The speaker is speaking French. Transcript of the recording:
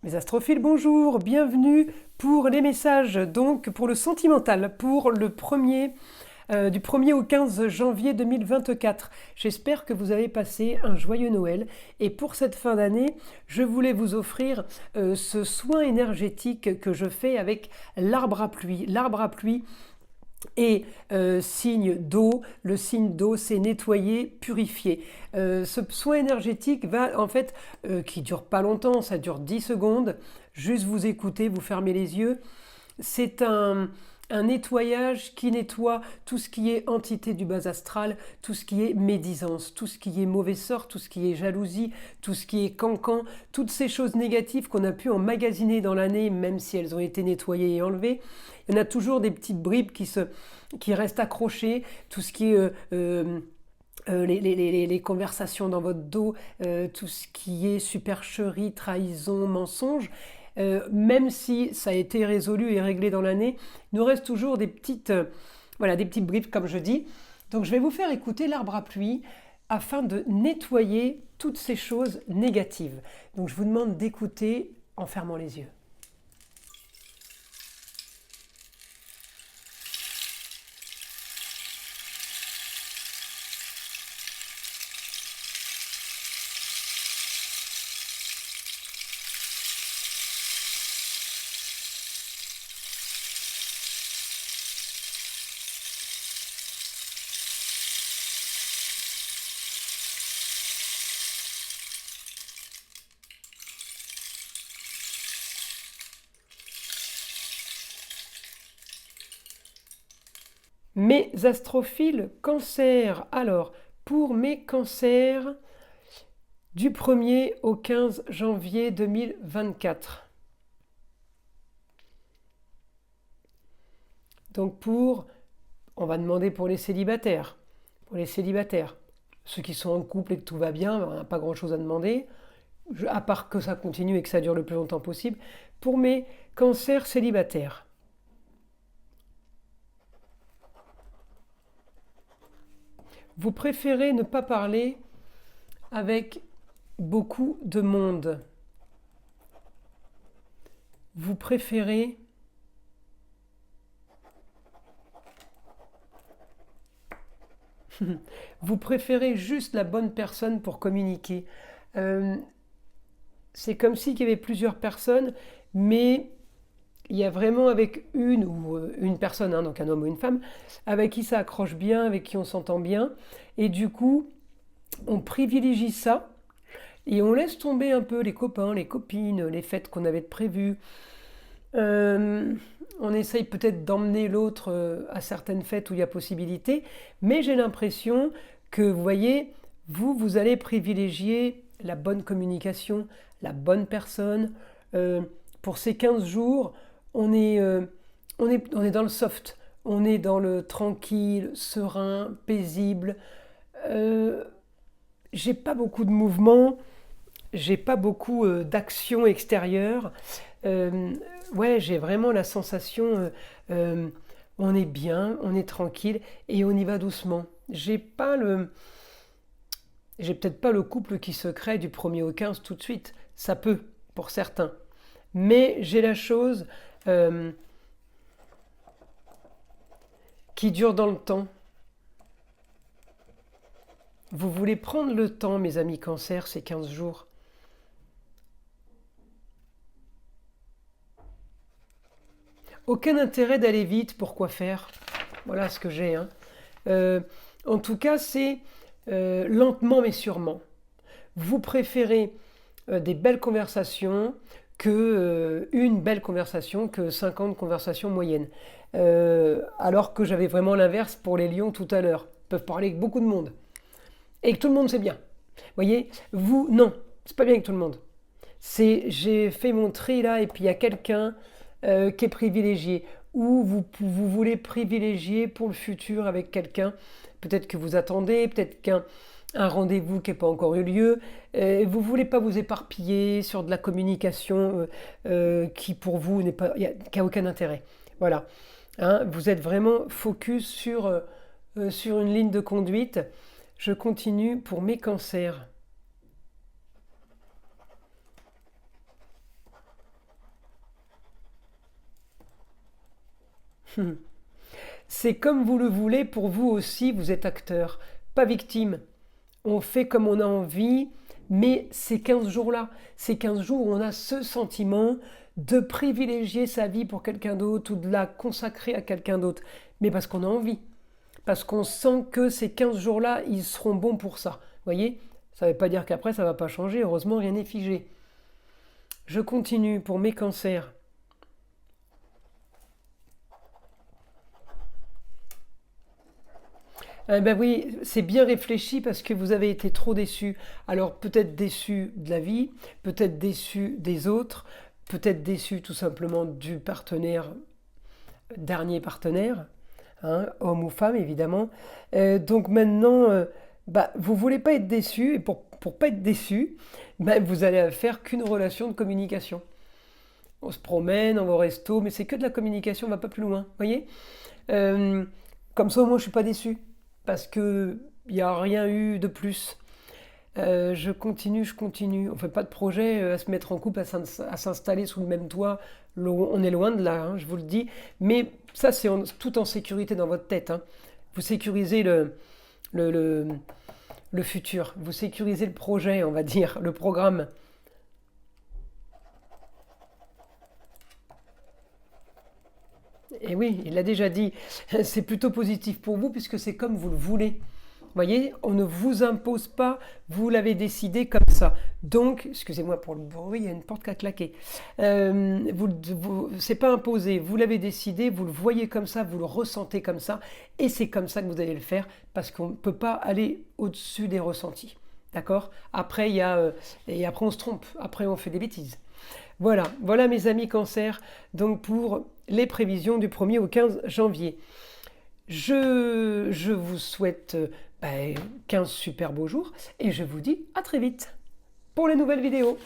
Mes astrophiles, bonjour, bienvenue pour les messages, donc pour le sentimental, pour le du 1er au 15 janvier 2024. J'espère que vous avez passé un joyeux Noël et pour cette fin d'année, je voulais vous offrir ce soin énergétique que je fais avec l'arbre à pluie. L'arbre à pluie et signe d'eau, le signe d'eau c'est nettoyer, purifier. Ce soin énergétique va en fait, qui dure pas longtemps, ça dure 10 secondes, juste vous écoutez, vous fermez les yeux. C'est un nettoyage qui nettoie tout ce qui est entité du bas astral, tout ce qui est médisance, tout ce qui est mauvais sort, tout ce qui est jalousie, tout ce qui est cancan, toutes ces choses négatives qu'on a pu emmagasiner dans l'année, même si elles ont été nettoyées et enlevées. Il y en a toujours des petites bribes qui restent accrochées, tout ce qui est les conversations dans votre dos, tout ce qui est supercherie, trahison, mensonge. Même si ça a été résolu et réglé dans l'année, il nous reste toujours des petites bribes comme je dis. Donc je vais vous faire écouter l'arbre à pluie afin de nettoyer toutes ces choses négatives. Donc je vous demande d'écouter en fermant les yeux. Mes astrophiles cancer. Alors, pour mes cancers du 1er au 15 janvier 2024. Donc on va demander pour les célibataires. Pour les célibataires. Ceux qui sont en couple et que tout va bien, on n'a pas grand-chose à demander, à part que ça continue et que ça dure le plus longtemps possible. Pour mes cancers célibataires. Vous préférez ne pas parler avec beaucoup de monde. Vous préférez vous préférez juste la bonne personne pour communiquer. C'est comme s'il y avait plusieurs personnes, mais il y a vraiment avec une personne, hein, donc un homme ou une femme, avec qui ça accroche bien, avec qui on s'entend bien. Et du coup, on privilégie ça et on laisse tomber un peu les copains, les copines, les fêtes qu'on avait prévues. On essaye peut-être d'emmener l'autre à certaines fêtes où il y a possibilité, mais j'ai l'impression que, vous voyez, vous allez privilégier la bonne communication, la bonne personne. Pour ces 15 jours, on est dans le soft, on est dans le tranquille, serein, paisible. Euh, j'ai pas beaucoup de mouvement, j'ai pas beaucoup d'action extérieure. Euh, ouais, j'ai vraiment la sensation, on est bien, on est tranquille et on y va doucement. J'ai peut-être pas le couple qui se crée du 1er au 15 tout de suite. Ça peut, pour certains. Mais j'ai la chose euh, qui dure dans le temps. Vous voulez prendre le temps, mes amis cancer, ces 15 jours. Aucun intérêt d'aller vite, pourquoi faire? Voilà ce que j'ai. Hein. Euh, en tout cas, c'est lentement mais sûrement. Vous préférez des belles conversations que une belle conversation que 50 conversations moyennes. Alors que j'avais vraiment l'inverse pour les lions tout à l'heure. Ils peuvent parler avec beaucoup de monde. Et que tout le monde sait bien. Vous voyez, vous, non, c'est pas bien avec tout le monde. J'ai fait mon tri là et puis il y a quelqu'un qui est privilégié. Ou vous voulez privilégier pour le futur avec quelqu'un. Peut-être que vous attendez, peut-être qu'un rendez-vous qui n'a pas encore eu lieu. Vous ne voulez pas vous éparpiller sur de la communication qui pour vous qui a aucun intérêt. Voilà. Hein, vous êtes vraiment focus sur une ligne de conduite. Je continue pour mes cancers. C'est comme vous le voulez, pour vous aussi, vous êtes acteur, pas victime. On fait comme on a envie, mais ces 15 jours-là, ces 15 jours où on a ce sentiment de privilégier sa vie pour quelqu'un d'autre ou de la consacrer à quelqu'un d'autre, mais parce qu'on a envie, parce qu'on sent que ces 15 jours-là, ils seront bons pour ça. Vous voyez? Ça ne veut pas dire qu'après, ça ne va pas changer, heureusement, rien n'est figé. Je continue pour mes cancers. Eh ben oui, c'est bien réfléchi parce que vous avez été trop déçu. Alors peut-être déçu de la vie, peut-être déçu des autres, peut-être déçu tout simplement du partenaire, dernier partenaire, hein, homme ou femme évidemment. Donc maintenant, vous voulez pas être déçu et pour pas être déçu, vous allez faire qu'une relation de communication. On se promène, on va au resto, mais c'est que de la communication, on va pas plus loin, voyez. Euh, Comme ça, au moins, je suis pas déçu parce que il n'y a rien eu de plus. Je continue. On fait pas de projet à se mettre en couple, à s'installer sous le même toit. On est loin de là, hein, je vous le dis. Mais ça, c'est tout en sécurité dans votre tête, hein. Vous sécurisez le, le, le futur. Vous sécurisez le projet, on va dire, le programme. Et oui, il l'a déjà dit, c'est plutôt positif pour vous puisque c'est comme vous le voulez. Vous voyez, on ne vous impose pas, vous l'avez décidé comme ça. Donc, excusez-moi pour le bruit, il y a une porte qui a claqué. C'est pas imposé, vous l'avez décidé, vous le voyez comme ça, vous le ressentez comme ça, et c'est comme ça que vous allez le faire parce qu'on ne peut pas aller au-dessus des ressentis. D'accord? Après, et après on se trompe, après on fait des bêtises. Voilà mes amis cancer, donc pour les prévisions du 1er au 15 janvier. Je vous souhaite 15 super beaux jours et je vous dis à très vite pour les nouvelles vidéos.